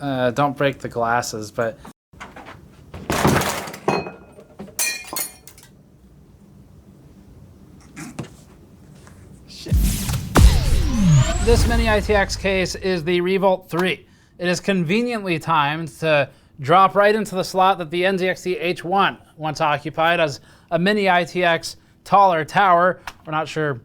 Don't break the glasses, but this Mini-ITX case is the Revolt 3. It is conveniently timed to drop right into the slot that the NZXT H1 once occupied as a Mini-ITX taller tower. We're not sure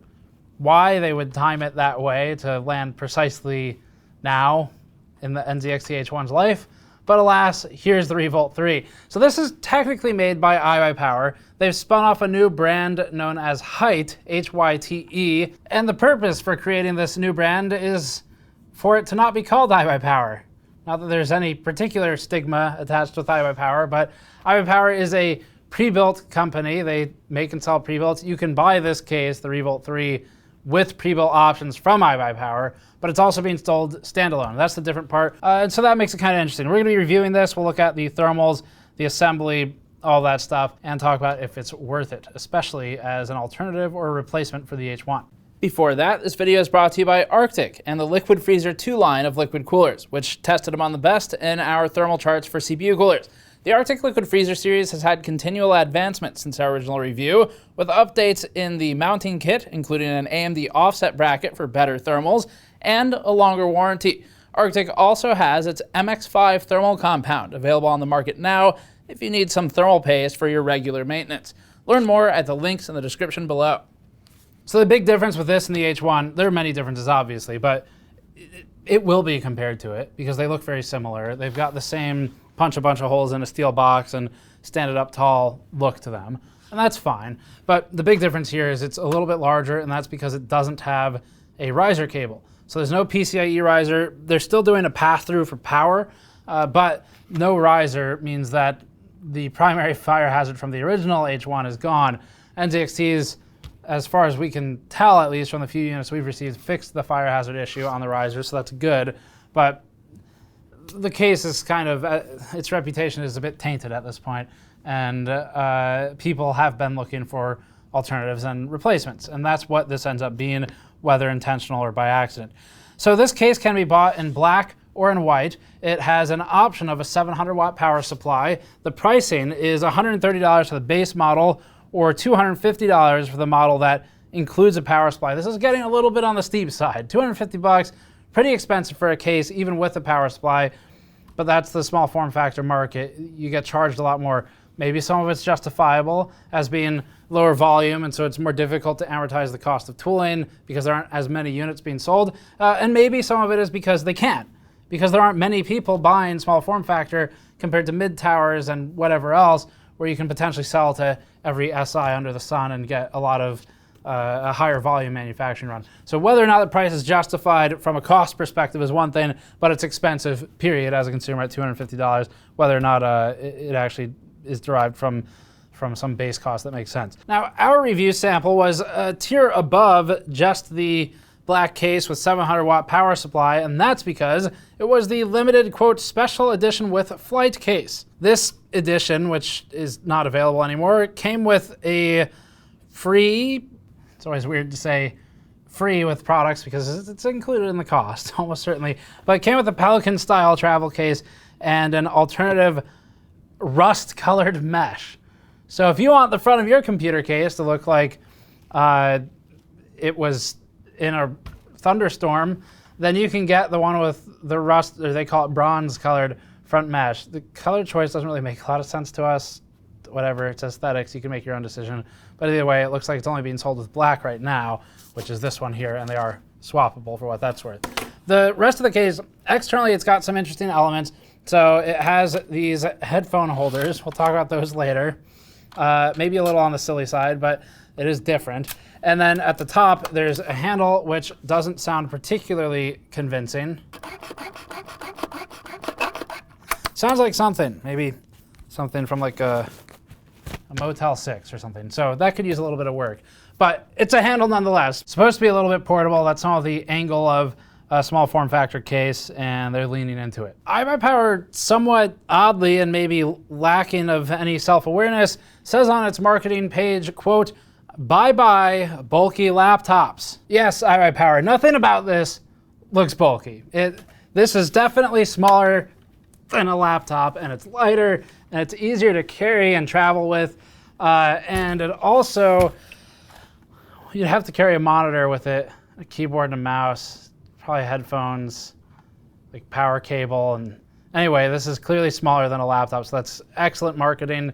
why they would time it that way to land precisely now in the NZXT H1's life, but alas, here's the Revolt 3. So this is technically made by iBUYPOWER. They've spun off a new brand known as Hyte, H-Y-T-E, and the purpose for creating this new brand is for it to not be called iBUYPOWER. Not that there's any particular stigma attached with iBUYPOWER, but iBUYPOWER is a pre-built company. They make and sell pre-builts. You can buy this case, the Revolt 3, with pre-built options from iBUYPOWER, but it's also being sold standalone. That's the different part. And so that makes it kind of interesting. We're going to be reviewing this. We'll look at the thermals, the assembly, all that stuff, and talk about if it's worth it, especially as an alternative or a replacement for the H1. Before that, this video is brought to you by Arctic and the Liquid Freezer 2 line of liquid coolers, which tested among the best in our thermal charts for CPU coolers. The Arctic Liquid Freezer series has had continual advancement since our original review, with updates in the mounting kit, including an AMD offset bracket for better thermals, and a longer warranty. Arctic also has its MX5 thermal compound available on the market now if you need some thermal paste for your regular maintenance. Learn more at the links in the description below. So the big difference with this and the H1, there are many differences obviously, but it will be compared to it because they look very similar. They've got the same punch a bunch of holes in a steel box and stand it up tall look to them, and that's fine. But the big difference here is it's a little bit larger, and that's because it doesn't have a riser cable. So there's no PCIe riser. They're still doing a pass-through for power, but no riser means that the primary fire hazard from the original H1 is gone. NZXT's, as far as we can tell, at least from the few units we've received, fixed the fire hazard issue on the riser, so that's good. But the case is kind of, its reputation is a bit tainted at this point, and people have been looking for alternatives and replacements, and that's what this ends up being, whether intentional or by accident. So this case can be bought in black or in white. It has an option of a 700 watt power supply. The pricing is $130 for the base model or $250 for the model that includes a power supply. This is getting a little bit on the steep side. $250, pretty expensive for a case, even with a power supply, but that's the small form factor market. You get charged a lot more. Maybe some of it's justifiable as being lower volume, and so it's more difficult to amortize the cost of tooling because there aren't as many units being sold. And maybe some of it is because they can't, because there aren't many people buying small form factor compared to mid towers and whatever else, where you can potentially sell to every SI under the sun and get a lot of a higher volume manufacturing run. So whether or not the price is justified from a cost perspective is one thing, but it's expensive, period, as a consumer at $250, whether or not it actually is derived from some base cost that makes sense. Now, our review sample was a tier above just the black case with 700 watt power supply, and that's because it was the limited, quote, special edition with flight case. This edition, which is not available anymore, came with a free, it's always weird to say free with products because it's included in the cost, almost certainly, but it came with a Pelican style travel case and an alternative rust colored mesh. So if you want the front of your computer case to look like it was in a thunderstorm, then you can get the one with the rust, or they call it bronze colored front mesh. The color choice doesn't really make a lot of sense to us. Whatever, it's aesthetics, you can make your own decision. But either way, it looks like it's only being sold with black right now, which is this one here, and they are swappable for what that's worth. The rest of the case, externally, it's got some interesting elements. So it has these headphone holders. We'll talk about those later. Maybe a little on the silly side, but it is different. And then at the top, there's a handle which doesn't sound particularly convincing. Sounds like something, maybe something from like a Motel 6 or something. So that could use a little bit of work. But it's a handle nonetheless. It's supposed to be a little bit portable. That's some of the angle of a small form factor case, and they're leaning into it. iBUYPOWER, somewhat oddly and maybe lacking of any self-awareness, says on its marketing page, quote, "Bye-bye bulky laptops." Yes, iBUYPOWER, nothing about this looks bulky. This is definitely smaller than a laptop, and it's lighter, and it's easier to carry and travel with. And it also, you'd have to carry a monitor with it, a keyboard and a mouse, probably headphones, like power cable. And anyway, this is clearly smaller than a laptop, so that's excellent marketing.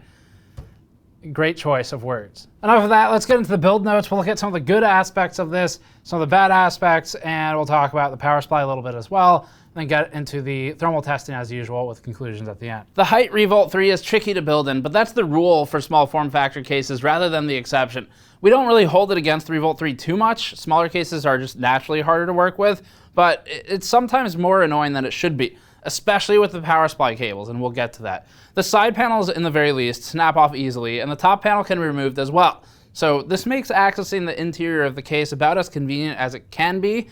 Great choice of words. Enough of that, let's get into the build notes. We'll look at some of the good aspects of this, some of the bad aspects, and we'll talk about the power supply a little bit as well, and then get into the thermal testing as usual with conclusions at the end. The Hyte Revolt 3 is tricky to build in, but that's the rule for small form factor cases rather than the exception. We don't really hold it against the Revolt 3 too much. Smaller cases are just naturally harder to work with, but it's sometimes more annoying than it should be, especially with the power supply cables, and we'll get to that. The side panels, in the very least, snap off easily, and the top panel can be removed as well. So this makes accessing the interior of the case about as convenient as it can be,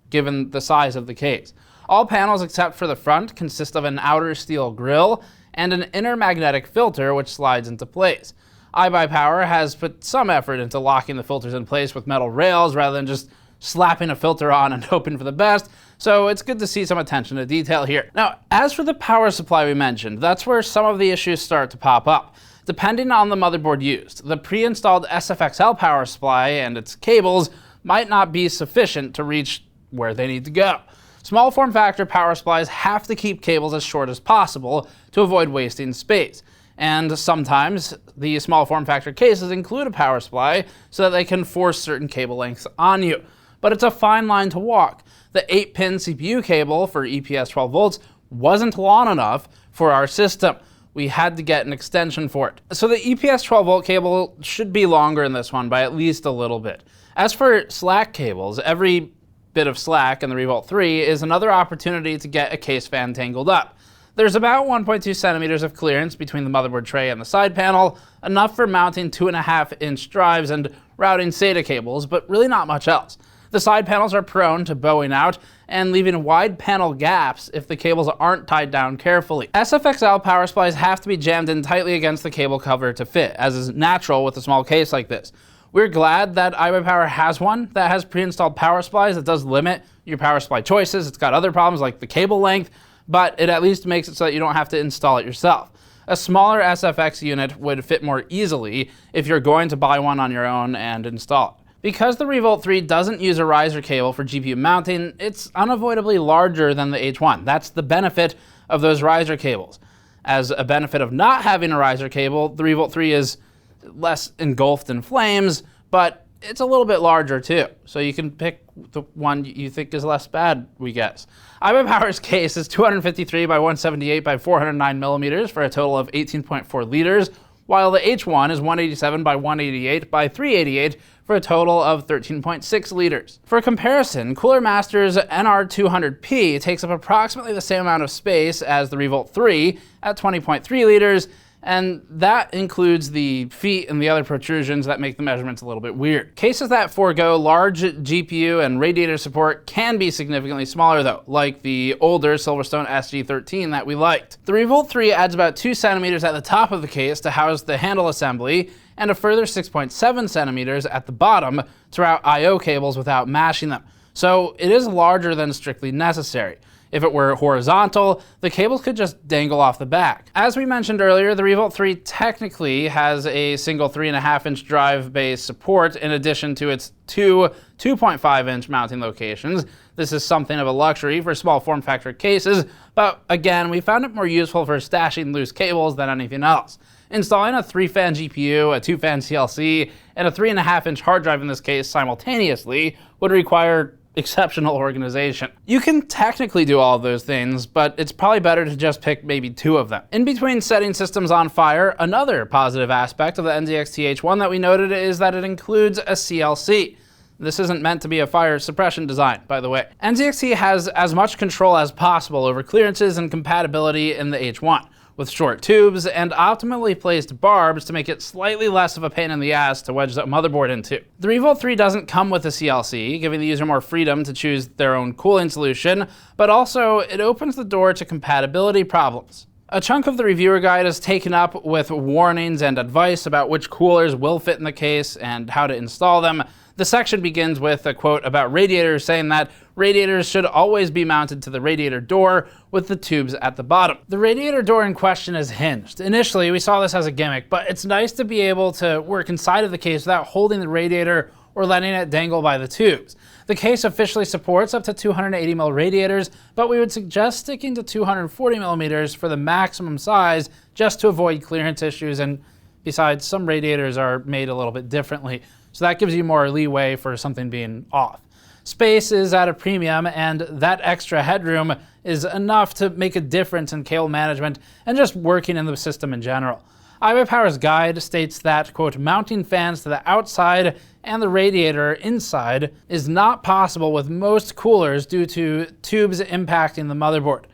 given the size of the case. All panels except for the front consist of an outer steel grille and an inner magnetic filter which slides into place. iBUYPOWER has put some effort into locking the filters in place with metal rails rather than just slapping a filter on and hoping for the best, so it's good to see some attention to detail here. Now, as for the power supply we mentioned, that's where some of the issues start to pop up. Depending on the motherboard used, the pre-installed SFXL power supply and its cables might not be sufficient to reach where they need to go. Small form factor power supplies have to keep cables as short as possible to avoid wasting space. And sometimes the small form factor cases include a power supply so that they can force certain cable lengths on you. But it's a fine line to walk. The 8-pin CPU cable for EPS 12 volts wasn't long enough for our system. We had to get an extension for it. So the EPS 12 volt cable should be longer in this one by at least a little bit. As for slack cables, every bit of slack in the Revolt 3 is another opportunity to get a case fan tangled up. There's about 1.2 centimeters of clearance between the motherboard tray and the side panel, enough for mounting 2.5-inch drives and routing SATA cables, but really not much else. The side panels are prone to bowing out and leaving wide panel gaps if the cables aren't tied down carefully. SFXL power supplies have to be jammed in tightly against the cable cover to fit, as is natural with a small case like this. We're glad that iBUYPOWER has one that has pre-installed power supplies that does limit your power supply choices. It's got other problems like the cable length, but it at least makes it so that you don't have to install it yourself. A smaller SFX unit would fit more easily if you're going to buy one on your own and install it. Because the Revolt 3 doesn't use a riser cable for GPU mounting, it's unavoidably larger than the H1. That's the benefit of those riser cables. As a benefit of not having a riser cable, the Revolt 3 is less engulfed in flames, but it's a little bit larger too. So you can pick the one you think is less bad, we guess. iBUYPOWER's case is 253 by 178 by 409 millimeters for a total of 18.4 liters, while the H1 is 187 by 188 by 388 for a total of 13.6 liters. For comparison, Cooler Master's NR200P takes up approximately the same amount of space as the Revolt 3 at 20.3 liters, and that includes the feet and the other protrusions that make the measurements a little bit weird. Cases that forego large GPU and radiator support can be significantly smaller though, like the older Silverstone SG13 that we liked. The Revolt 3 adds about 2 centimeters at the top of the case to house the handle assembly, and a further 6.7 centimeters at the bottom to route I/O cables without mashing them. So it is larger than strictly necessary. If it were horizontal, the cables could just dangle off the back. As we mentioned earlier, the Revolt 3 technically has a single 3.5-inch drive bay support in addition to its two 2.5-inch mounting locations. This is something of a luxury for small form factor cases, but again, we found it more useful for stashing loose cables than anything else. Installing a 3-fan GPU, a 2-fan CLC, and a 3.5-inch hard drive in this case simultaneously would require exceptional organization. You can technically do all of those things, but it's probably better to just pick maybe 2 of them. In between setting systems on fire, another positive aspect of the NZXT H1 that we noted is that it includes a CLC. This isn't meant to be a fire suppression design, by the way. NZXT has as much control as possible over clearances and compatibility in the H1, with short tubes and optimally placed barbs to make it slightly less of a pain in the ass to wedge the motherboard into. The Revolt 3 doesn't come with a CLC, giving the user more freedom to choose their own cooling solution, but also it opens the door to compatibility problems. A chunk of the reviewer guide is taken up with warnings and advice about which coolers will fit in the case and how to install them. The section begins with a quote about radiators saying that radiators should always be mounted to the radiator door with the tubes at the bottom. The radiator door in question is hinged. Initially, we saw this as a gimmick, but it's nice to be able to work inside of the case without holding the radiator or letting it dangle by the tubes. The case officially supports up to 280mm radiators, but we would suggest sticking to 240mm for the maximum size just to avoid clearance issues, and besides, some radiators are made a little bit differently, so that gives you more leeway for something being off. Space is at a premium, and that extra headroom is enough to make a difference in cable management and just working in the system in general. iBUYPOWER's guide states that, quote, mounting fans to the outside and the radiator inside is not possible with most coolers due to tubes impacting the motherboard.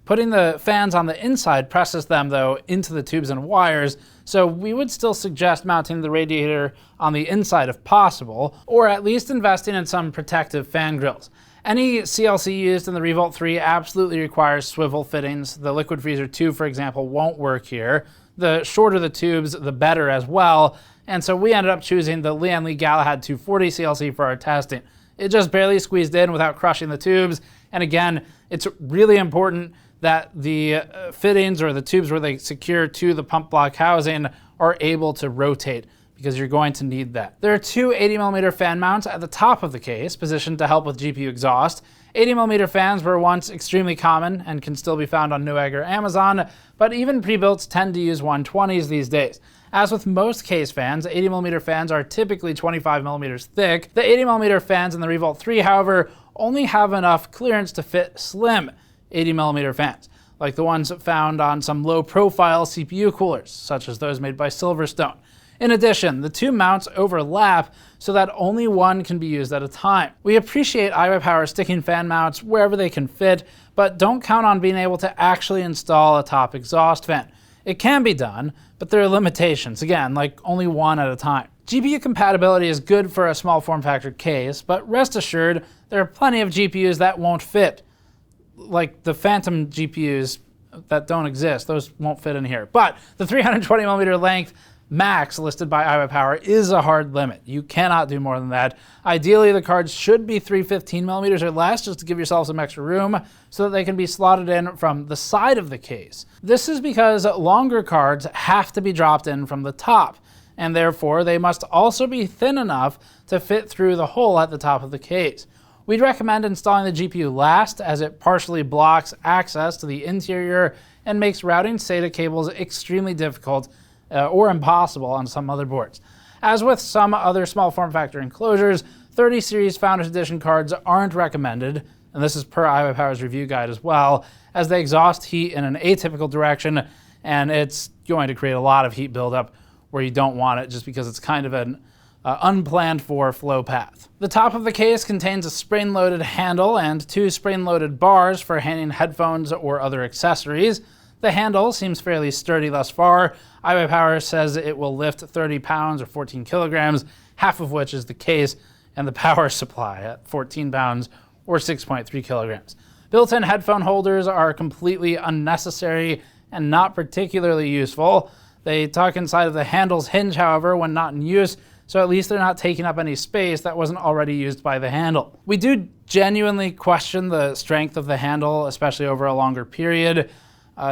Putting the fans on the inside presses them, though, into the tubes and wires, so we would still suggest mounting the radiator on the inside if possible, or at least investing in some protective fan grills. Any CLC used in the Revolt 3 absolutely requires swivel fittings. The Liquid Freezer 2, for example, won't work here. The shorter the tubes, the better as well, and so we ended up choosing the Lian Li Galahad 240 CLC for our testing. It just barely squeezed in without crushing the tubes, and again, it's really important that the fittings or the tubes where they secure to the pump block housing are able to rotate, because you're going to need that. There are two 80mm fan mounts at the top of the case, positioned to help with GPU exhaust. 80mm fans were once extremely common and can still be found on Newegg or Amazon, but even pre-builts tend to use 120s these days. As with most case fans, 80mm fans are typically 25mm thick. The 80mm fans in the Revolt 3, however, only have enough clearance to fit slim 80mm fans, like the ones found on some low-profile CPU coolers, such as those made by Silverstone. In addition, the two mounts overlap so that only one can be used at a time. We appreciate iBUYPOWER sticking fan mounts wherever they can fit, but don't count on being able to actually install a top exhaust fan. It can be done, but there are limitations, again, like only one at a time. GPU compatibility is good for a small form factor case, but rest assured, there are plenty of GPUs that won't fit. Like the Phantom GPUs that don't exist, those won't fit in here. But the 320mm length max listed by iBUYPOWER is a hard limit. You cannot do more than that. Ideally, the cards should be 315mm or less, just to give yourself some extra room so that they can be slotted in from the side of the case. This is because longer cards have to be dropped in from the top, and therefore they must also be thin enough to fit through the hole at the top of the case. We'd recommend installing the GPU last, as it partially blocks access to the interior and makes routing SATA cables extremely difficult or impossible on some motherboards. As with some other small form factor enclosures, 30 series Founders Edition cards aren't recommended, and this is per iBUYPOWER's review guide as well, as they exhaust heat in an atypical direction, and it's going to create a lot of heat buildup where you don't want it, just because it's kind of an unplanned for flow path. The top of the case contains a spring-loaded handle and two spring-loaded bars for hanging headphones or other accessories. The handle seems fairly sturdy thus far. iBUYPOWER says it will lift 30 pounds or 14 kilograms, half of which is the case and the power supply at 14 pounds or 6.3 kilograms. Built-in headphone holders are completely unnecessary and not particularly useful. They tuck inside of the handle's hinge, however, when not in use, so at least they're not taking up any space that wasn't already used by the handle. We do genuinely question the strength of the handle, especially over a longer period,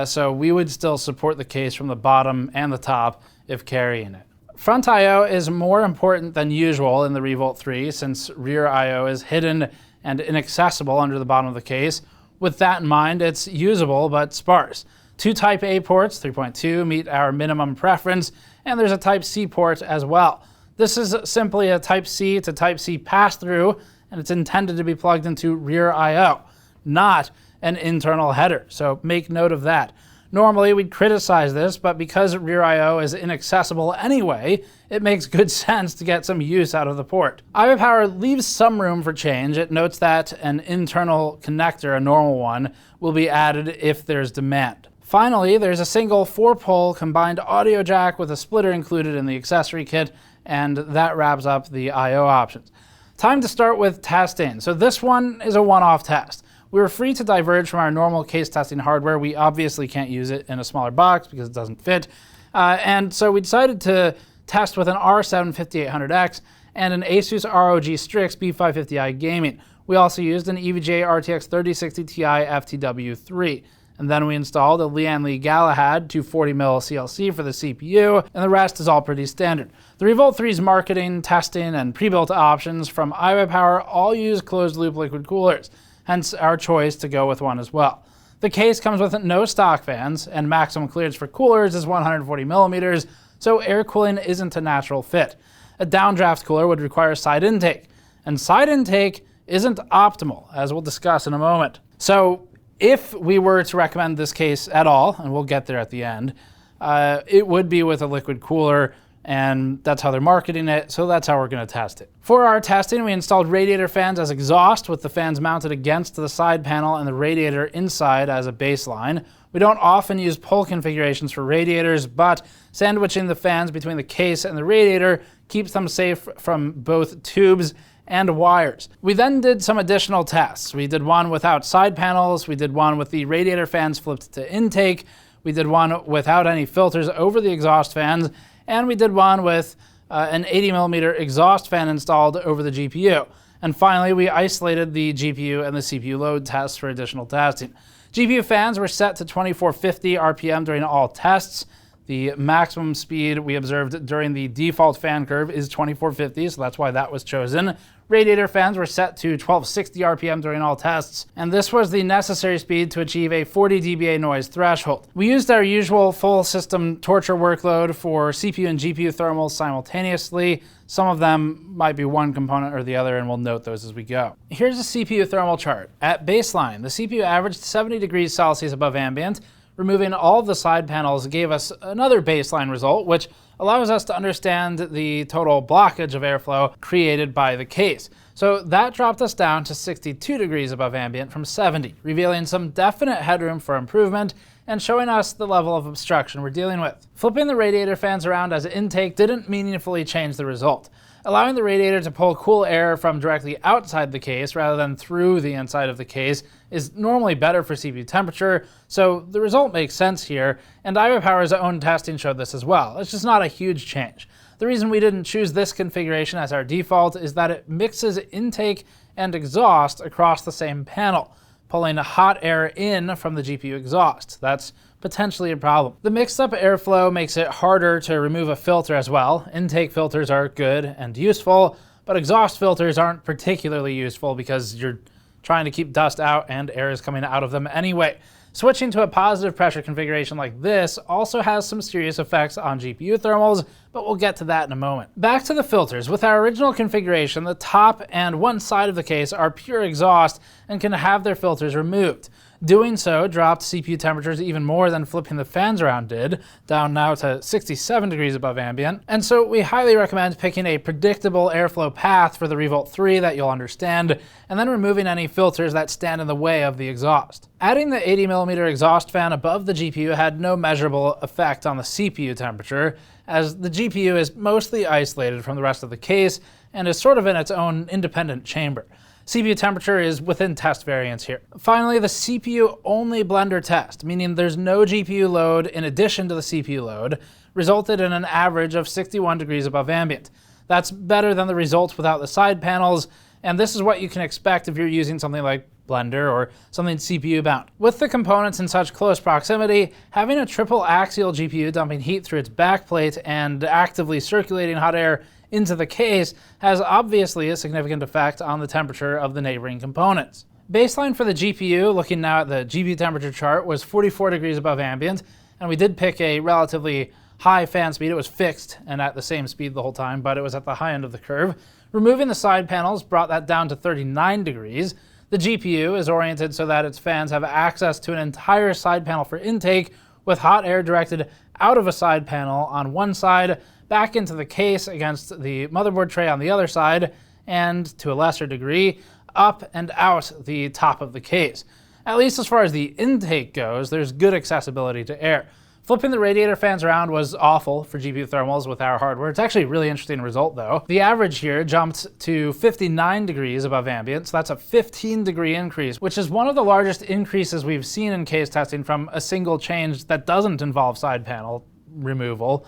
so we would still support the case from the bottom and the top if carrying it. Front I/O is more important than usual in the Revolt 3, since rear I/O is hidden and inaccessible under the bottom of the case. With that in mind, it's usable but sparse. Two Type A ports, 3.2, meet our minimum preference, and there's a Type C port as well. This is simply a Type C to Type C pass-through, and it's intended to be plugged into rear I/O, not an internal header, so make note of that. Normally, we'd criticize this, but because rear I/O is inaccessible anyway, it makes good sense to get some use out of the port. iBUYPOWER leaves some room for change. It notes that an internal connector, a normal one, will be added if there's demand. Finally, there's a single 4-pole combined audio jack with a splitter included in the accessory kit, and that wraps up the I/O options. Time to start with testing. So this one is a one-off test. We were free to diverge from our normal case testing hardware. We obviously can't use it in a smaller box because it doesn't fit. And so we decided to test with an R7 5800X and an Asus ROG Strix B550i Gaming. We also used an EVGA RTX 3060 Ti FTW3. And then we installed a Lathan Gallick 240mm CLC for the CPU, and the rest is all pretty standard. The Revolt 3's marketing, testing, and pre-built options from iBUYPOWER all use closed-loop liquid coolers, hence our choice to go with one as well. The case comes with no stock fans, and maximum clearance for coolers is 140mm, so air cooling isn't a natural fit. A downdraft cooler would require side intake, and side intake isn't optimal, as we'll discuss in a moment. So if we were to recommend this case at all, and we'll get there at the end, it would be with a liquid cooler, and that's how they're marketing it, so that's how we're going to test it. For our testing, we installed radiator fans as exhaust, with the fans mounted against the side panel and the radiator inside as a baseline. We don't often use pull configurations for radiators, but sandwiching the fans between the case and the radiator keeps them safe from both tubes and wires. We then did some additional tests. We did one without side panels, we did one with the radiator fans flipped to intake, we did one without any filters over the exhaust fans, and we did one with an 80mm exhaust fan installed over the GPU. And finally, we isolated the GPU and the CPU load tests for additional testing. GPU fans were set to 2450 RPM during all tests. The maximum speed we observed during the default fan curve is 2450, so that's why that was chosen. Radiator fans were set to 1260 RPM during all tests, and this was the necessary speed to achieve a 40 dBA noise threshold. We used our usual full system torture workload for CPU and GPU thermals simultaneously. Some of them might be one component or the other, and we'll note those as we go. Here's a CPU thermal chart. At baseline, the CPU averaged 70 degrees Celsius above ambient. Removing all of the side panels gave us another baseline result, which allows us to understand the total blockage of airflow created by the case. So that dropped us down to 62 degrees above ambient from 70, revealing some definite headroom for improvement and showing us the level of obstruction we're dealing with. Flipping the radiator fans around as intake didn't meaningfully change the result. Allowing the radiator to pull cool air from directly outside the case rather than through the inside of the case is normally better for CPU temperature, so the result makes sense here, and iBUYPOWER's own testing showed this as well. It's just not a huge change. The reason we didn't choose this configuration as our default is that it mixes intake and exhaust across the same panel, pulling hot air in from the GPU exhaust. That's potentially a problem. The mixed up airflow makes it harder to remove a filter as well. Intake filters are good and useful, but exhaust filters aren't particularly useful because you're trying to keep dust out and air is coming out of them anyway. Switching to a positive pressure configuration like this also has some serious effects on GPU thermals, but we'll get to that in a moment. Back to the filters. With our original configuration, the top and one side of the case are pure exhaust and can have their filters removed. Doing so dropped CPU temperatures even more than flipping the fans around did, down now to 67 degrees above ambient. And so we highly recommend picking a predictable airflow path for the Revolt 3 that you'll understand, and then removing any filters that stand in the way of the exhaust. Adding the 80mm exhaust fan above the GPU had no measurable effect on the CPU temperature, as the GPU is mostly isolated from the rest of the case and is sort of in its own independent chamber. CPU temperature is within test variance here. Finally, the CPU only blender test, meaning there's no GPU load in addition to the CPU load, resulted in an average of 61 degrees above ambient. That's better than the results without the side panels, and this is what you can expect if you're using something like Blender or something CPU bound. With the components in such close proximity, having a triple axial GPU dumping heat through its backplate and actively circulating hot air into the case has obviously a significant effect on the temperature of the neighboring components. Baseline for the GPU, looking now at the GPU temperature chart, was 44 degrees above ambient, and we did pick a relatively high fan speed. It was fixed and at the same speed the whole time, but it was at the high end of the curve. Removing the side panels brought that down to 39 degrees. The GPU is oriented so that its fans have access to an entire side panel for intake, with hot air directed out of a side panel on one side, back into the case against the motherboard tray on the other side, and to a lesser degree, up and out the top of the case. At least as far as the intake goes, there's good accessibility to air. Flipping the radiator fans around was awful for GPU thermals with our hardware. It's actually a really interesting result though. The average here jumped to 59 degrees above ambient, so that's a 15-degree increase, which is one of the largest increases we've seen in case testing from a single change that doesn't involve side panel removal.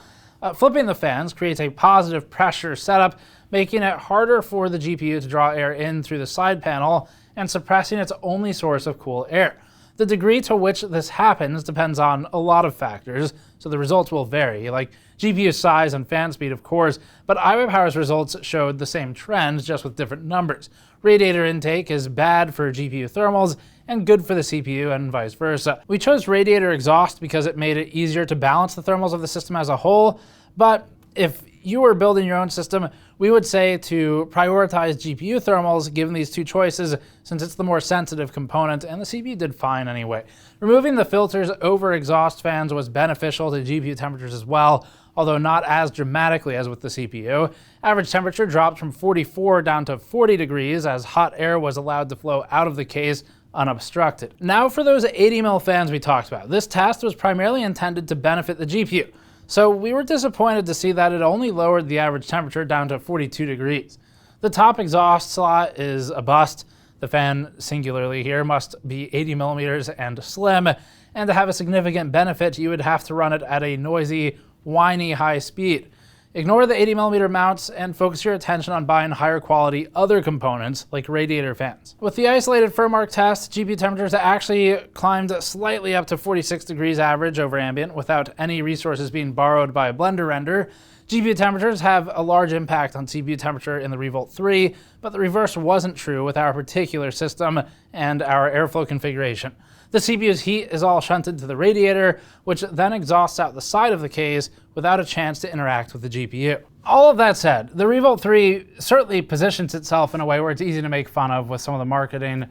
Flipping the fans creates a positive pressure setup, making it harder for the GPU to draw air in through the side panel and suppressing its only source of cool air. The degree to which this happens depends on a lot of factors, so the results will vary, like GPU size and fan speed, of course, but iBUYPOWER's results showed the same trends, just with different numbers. Radiator intake is bad for GPU thermals and good for the CPU and vice versa. We chose radiator exhaust because it made it easier to balance the thermals of the system as a whole, but if you were building your own system, we would say to prioritize GPU thermals given these two choices, since it's the more sensitive component, and the CPU did fine anyway. Removing the filters over exhaust fans was beneficial to GPU temperatures as well, although not as dramatically as with the CPU. Average temperature dropped from 44 down to 40 degrees as hot air was allowed to flow out of the case unobstructed. Now for those 80mm fans we talked about. This test was primarily intended to benefit the GPU. So we were disappointed to see that it only lowered the average temperature down to 42 degrees. The top exhaust slot is a bust. The fan, singularly here, must be 80mm and slim, and to have a significant benefit, you would have to run it at a noisy, whiny high speed. Ignore the 80mm mounts and focus your attention on buying higher quality other components like radiator fans. With the isolated firmware test, GPU temperatures actually climbed slightly up to 46 degrees average over ambient without any resources being borrowed by a Blender render. GPU temperatures have a large impact on CPU temperature in the Revolt 3, but the reverse wasn't true with our particular system and our airflow configuration. The CPU's heat is all shunted to the radiator, which then exhausts out the side of the case without a chance to interact with the GPU. All of that said, the Revolt 3 certainly positions itself in a way where it's easy to make fun of with some of the marketing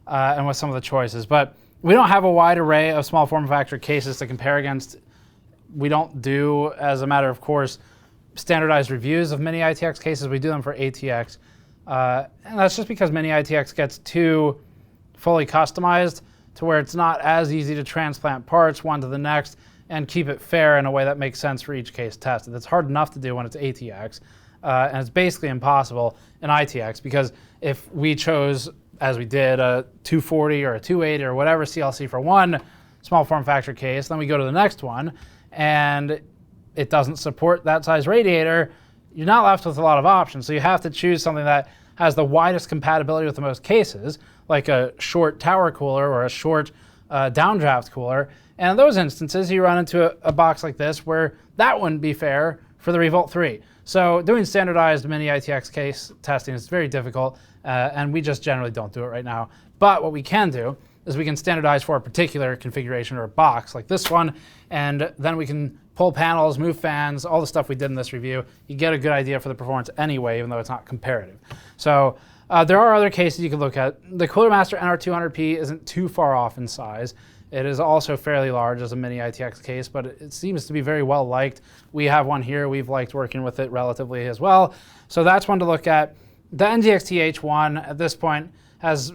and with some of the choices, but we don't have a wide array of small form factor cases to compare against. We don't do, as a matter of course, standardized reviews of Mini-ITX cases. We do them for ATX, and that's just because Mini-ITX gets too fully customized to where it's not as easy to transplant parts one to the next and keep it fair in a way that makes sense for each case tested. It's hard enough to do when it's ATX, and it's basically impossible in ITX, because if we chose, as we did, a 240 or a 280 or whatever CLC for one small form factor case, then we go to the next one, and it doesn't support that size radiator, you're not left with a lot of options. So you have to choose something that has the widest compatibility with the most cases, like a short tower cooler or a short downdraft cooler. And in those instances, you run into a box like this where that wouldn't be fair for the Revolt 3. So doing standardized Mini-ITX case testing is very difficult, and we just generally don't do it right now. But what we can do is we can standardize for a particular configuration or a box like this one, and then we can pull panels, move fans, all the stuff we did in this review. You get a good idea for the performance anyway, even though it's not comparative. So there are other cases you can look at. The Cooler Master NR200P isn't too far off in size. It is also fairly large as a Mini-ITX case, but it seems to be very well liked. We have one here. We've liked working with it relatively as well. So that's one to look at. The NZXT H1 at this point has,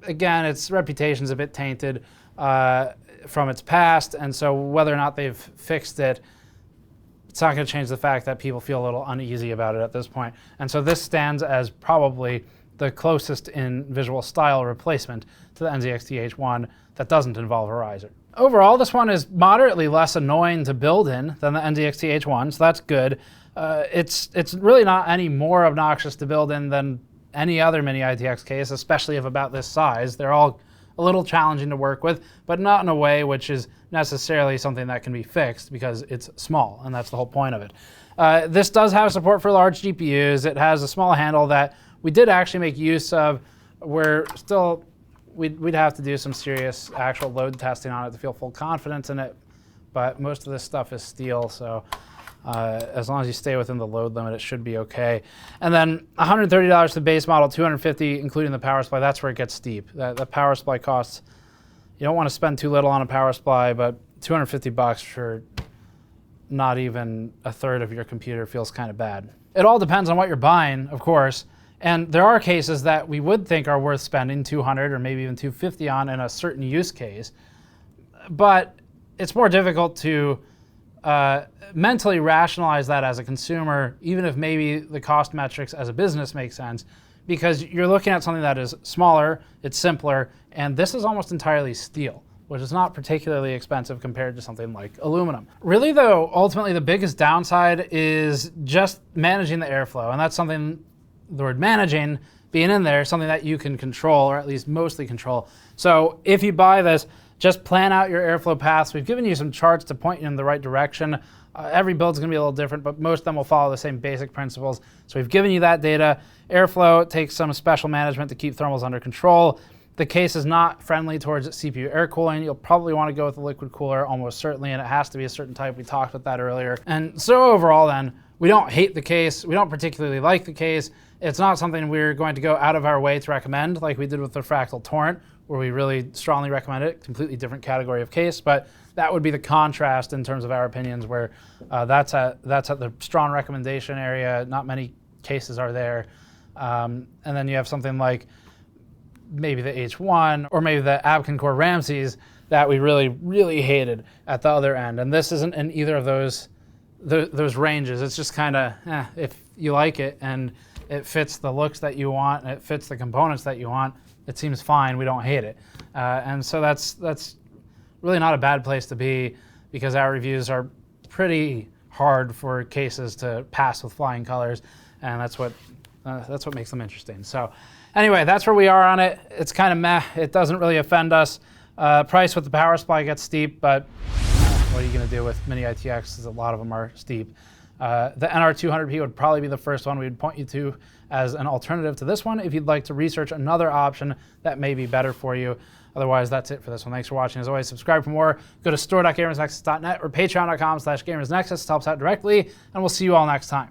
again, its reputation's a bit tainted from its past, and so whether or not they've fixed it, it's not going to change the fact that people feel a little uneasy about it at this point. And so this stands as probably the closest in visual style replacement to the NZXT H1 that doesn't involve a riser. Overall, this one is moderately less annoying to build in than the NZXT H1, so that's good. It's really not any more obnoxious to build in than any other Mini-ITX case, especially of about this size. They're all a little challenging to work with, but not in a way which is necessarily something that can be fixed because it's small, and that's the whole point of it. This does have support for large GPUs. It has a small handle that we did actually make use of. We'd have to do some serious actual load testing on it to feel full confidence in it, but most of this stuff is steel, so as long as you stay within the load limit, it should be okay. And then $130 for the base model, $250 including the power supply. That's where it gets steep. The power supply costs, you don't want to spend too little on a power supply, but $250 for not even a third of your computer feels kind of bad. It all depends on what you're buying, of course. And there are cases that we would think are worth spending $200 or maybe even $250 on in a certain use case. But it's more difficult to mentally rationalize that as a consumer, even if maybe the cost metrics as a business make sense, because you're looking at something that is smaller, it's simpler, and this is almost entirely steel. which is not particularly expensive compared to something like aluminum. Really though, ultimately the biggest downside is just managing the airflow, and that's something, the word managing being in there, something that you can control, or at least mostly control. So if you buy this, just plan out your airflow paths. We've given you some charts to point you in the right direction. Every build's gonna be a little different, but most of them will follow the same basic principles. So we've given you that data. Airflow takes some special management to keep thermals under control. The case is not friendly towards CPU air cooling. You'll probably want to go with a liquid cooler almost certainly, and it has to be a certain type. We talked about that earlier. And so overall then, we don't hate the case. We don't particularly like the case. It's not something we're going to go out of our way to recommend like we did with the Fractal Torrent, where we really strongly recommend it. Completely different category of case, but that would be the contrast in terms of our opinions, where that's at the strong recommendation area. Not many cases are there. And then you have something like maybe the H1 or maybe the Abkin Core Ramses that we really, really hated at the other end. And this isn't in either of those ranges. It's just kind of, if you like it and it fits the looks that you want and it fits the components that you want, it seems fine. We don't hate it. And so that's really not a bad place to be, because our reviews are pretty hard for cases to pass with flying colors, and that's what makes them interesting. So anyway, that's where we are on it. It's kind of meh. It doesn't really offend us. Price with the power supply gets steep, but what are you going to do with Mini-ITX? A lot of them are steep. The NR200P would probably be the first one we'd point you to as an alternative to this one if you'd like to research another option that may be better for you. Otherwise, that's it for this one. Thanks for watching. As always, subscribe for more. Go to store.gamersnexus.net or patreon.com/gamersnexus to help us out directly, and we'll see you all next time.